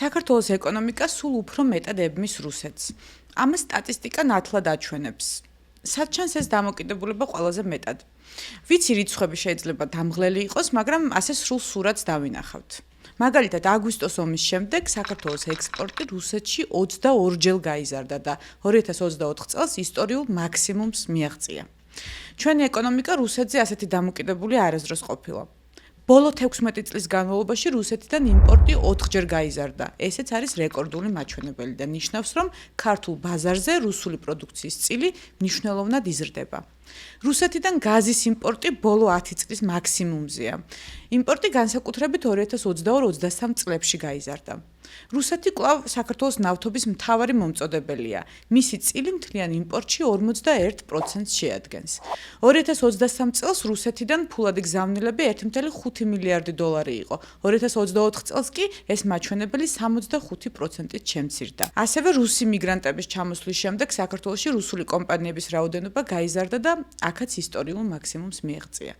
საქართველოს ეკონომიკა სულ უფრო მეტად ებმის რუსეთს. ამას სტატისტიკა ნათლად აჩვენებს. სად ჩანს ეს დამოკიდებულება ყველაზე მეტად? ვიცი რიცხვები შეიძლება დამღლელი იყოს, მაგრამ ასე სრულ სურათს დავინახავთ. მაგალითად, აგვისტოს ომის შემდეგ საქართველოს ექსპორტი რუსეთში 22 გაიზარდა და 2024 წელს ისტორიულ მაქსიმუმს მიაღწია. ჩვენი ეკონომიკა რუსეთზე ასეთი დამოკიდებული არასდროს ყოფილა. ბოლო 16 წლის განმავლობაში რუსეთიდან იმპორტი 4-ჯერ გაიზარდა. ესეც არის რეკორდული მაჩვენებელი და ნიშნავს, რომ ქართულ ბაზარზე რუსული პროდუქციის წილი მნიშვნელოვნად იზრდება. რუსეთიდან გაზის იმპორტი ბოლო 10 წლის მაქსიმუმზეა. იმპორტი განსაკუთრებით 2022-23 წლებში გაიზარდა. რუსეთი კვლავ საქართველოს ნავთობის მთავარი მომწოდებელია. მისი წილი მთლიან იმპორტში 41%-ს შეადგენს. 2023 წელს რუსეთიდან ფულადი გზავნილები 1,5 მილიარდი დოლარი იყო. 2024 წელს კი ეს მაჩვენებელი 65%-ით შემცირდა. ასევე რუსი მიგრანტების ჩამოსვლის შემდეგ საქართველოში რუსული კომპანიების რაოდენობა გაიზარდა და აქაც ისტორიულ მაქსიმუმს მიაღწია.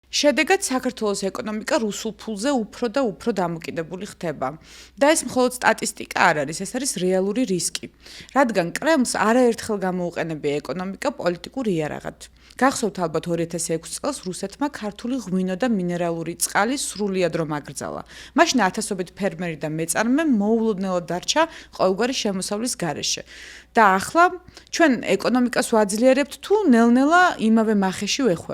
შედეგად საქართველოს ეკონომიკა რუსულ ფულზე უფრო და უფრო დამოკიდებული ხდება. და ეს მხოლოდ სტატისტიკა არ არის, ეს არის რეალური რისკი. რადგან კრემლს არაერთხელ გამოუყენებია ეკონომიკა პოლიტიკურ იარაღად. გახსოვთ ალბათ 2006 წელს რუსეთმა ქართული ღვინო და მინერალური წყალი სრულიად რომ აკრძალა. მაშინ ათასობით ფერმერი და მეწარმე მოულოდნელად დარჩა ყოველგვარი შემოსავლის გარეშე. და ახლა ჩვენ ეკონომიკას ვაძლიერებთ თუ ნელ-ნელა იმავე მახეში ვეხვევით.